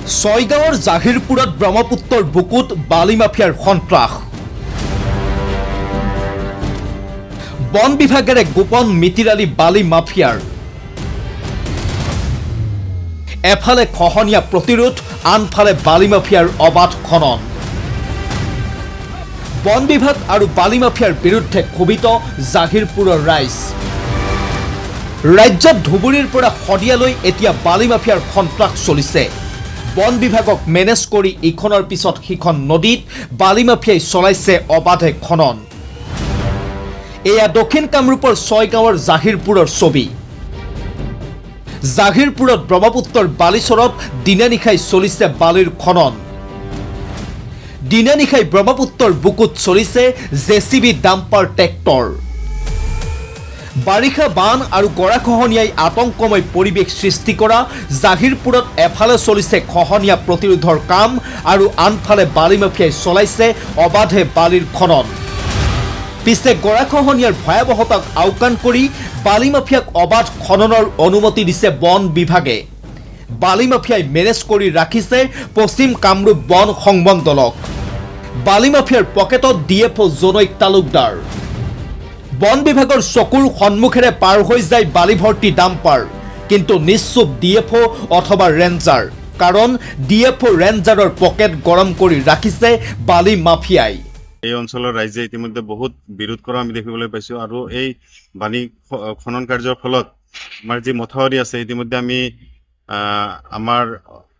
ছয়গাঁৱৰ জাহিৰপুৰত ব্ৰহ্মপুত্ৰৰ বুকুত বালি মাফিয়াৰ সন্ত্ৰাস। বন বিভাগেৰে গোপন মিতিৰালি বালি মাফিয়াৰ। এফালে খহনীয়া প্ৰতিৰোধ, আনফালে বালি মাফিয়াৰ অবাধ খনন। বন বিভাগ আৰু বালি মাফিয়াৰ বিৰুদ্ধে ক্ষোভিত জাহিৰপুৰৰ ৰাইজ। ৰাজ্যত ধুবুৰীৰ পৰা শদিয়ালৈ এতিয়া বালি মাফিয়াৰ সন্ত্ৰাস চলিছে। বন বিভাগক মেনেজ কৰি ইখনৰ পিছত সিখন নদীত বালি মাফিয়াই চলাইছে অবাধে খনন। এয়া দক্ষিণ কামৰূপৰ ছয়গাঁৱৰ জাহিৰপুৰৰ ছবি। জাহিৰপুৰত ব্ৰহ্মপুত্ৰৰ বালিচৰত দিনে নিশাই চলিছে বালিৰ খনন। দিনে নিশাই ব্ৰহ্মপুত্ৰৰ বুকুত চলিছে জেচিবি, ডাম্পাৰ, ট্ৰেক্টৰ। বাৰিষা বান আৰু গৰাখহনীয়াই আতংকময় পৰিৱেশ সৃষ্টি কৰা জাহিৰপুৰত এফালে চলিছে খহনীয়া প্ৰতিৰোধৰ কাম আৰু আনফালে বালি মাফিয়াই চলাইছে অবাধে বালিৰ খনন। পিছে গৰাখহনীয়াৰ ভয়াৱহতাক আওকাণ কৰি বালি মাফিয়াক অবাধ খননৰ অনুমতি দিছে বন বিভাগে। বালি মাফিয়াই মেনেজ কৰি ৰাখিছে পশ্চিম কামৰূপ বন সংমণ্ডলক। বালি মাফিয়াৰ পকেটত DFO জনৈক তালুকদাৰ। বন বিভাগৰ চকুৰ সন্মুখেৰে পাৰ হৈ যায় বালি ভৰ্তি ডাম্পাৰ, কিন্তু নিশ্চুপ DFO অথবা ৰেঞ্জাৰ, কাৰণ DFO ৰেঞ্জাৰৰ পকেট গৰম কৰি ৰাখিছে বালি মাফিয়াই। এই অঞ্চলৰ ৰাইজে ইতিমধ্যে বহুত বিৰোধ কৰা আমি দেখিবলৈ পাইছোঁ আৰু এই বালি খনন কাৰ্যৰ ফলত আমাৰ যি মথাউৰি আছে ইতিমধ্যে আমি আমাৰ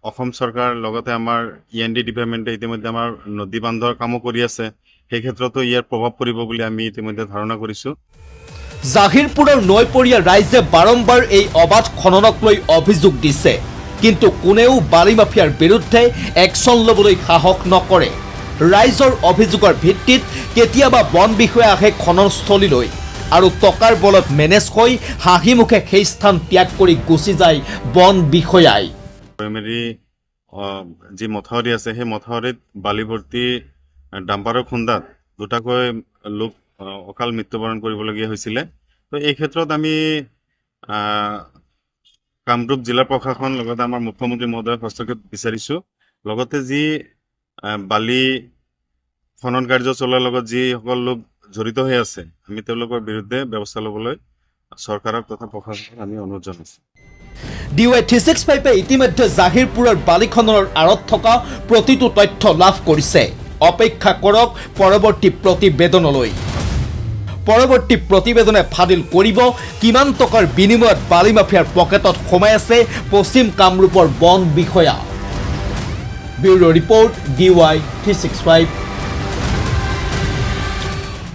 অসম চৰকাৰ লগতে আমাৰ END ডিপাৰ্টমেণ্টে ইতিমধ্যে আমাৰ নদী বান্ধৰ কামো কৰি আছে। সেই ক্ষেত্ৰতো ইয়াৰ প্ৰভাৱ পৰিব বুলি আমি ইতিমধ্যে ধাৰণা কৰিছোঁ। জাহিৰপুৰৰ নৈপৰীয়া ৰাইজে বাৰম্বাৰ এই অবাধ খননক লৈ অভিযোগ দিছে, কিন্তু কোনেও বালি মাফিয়াৰ বিৰুদ্ধে একশ্যন ল'বলৈ সাহস নকৰে। ৰাইজৰ অভিযোগৰ ভিত্তিত কেতিয়াবা বন বিষয়া আহে খননস্থলীলৈ আৰু টকাৰ বলত মেনেজ হৈ হাঁহি মুখে সেই স্থান ত্যাগ কৰি গুচি যায় বন বিষয়াই। প্ৰাইমেৰী যি মথাউৰি আছে সেই মথাউৰিত বালি ভৰ্তি ডাম্পাৰৰ খুন্দাত দুটাকৈ লোক অকাল মৃত্যুবৰণ কৰিবলগীয়া হৈছিলে। তো এই ক্ষেত্ৰত আমি কামৰূপ জিলা প্ৰশাসন লগতে আমাৰ মুখ্যমন্ত্ৰী মহোদয়ক হস্তক্ষেপ বিচাৰিছোঁ। লগতে যি বালি খনন কাৰ্য চলোৱাৰ লগত যিসকল লোক জড়িত হৈ আছে আমি তেওঁলোকৰ বিৰুদ্ধে ব্যৱস্থা ল'বলৈ চৰকাৰক তথা প্ৰশাসনক আমি অনুৰোধ জনাইছোঁ। DY 365 ইতিমধ্যে জাহিৰপুৰৰ বালি খননৰ আঁৰত থকা প্ৰতিটো তথ্য লাভ কৰিছে। অপেক্ষা কৰক পৰৱৰ্তী প্ৰতিবেদনলৈ। পৰৱৰ্তী প্ৰতিবেদনে ফাদিল কৰিব কিমান টকাৰ বিনিময়ত বালি মাফিয়াৰ পকেটত সোমাই আছে পশ্চিম কামৰূপৰ বন বিষয়া। Bureau report DY 365।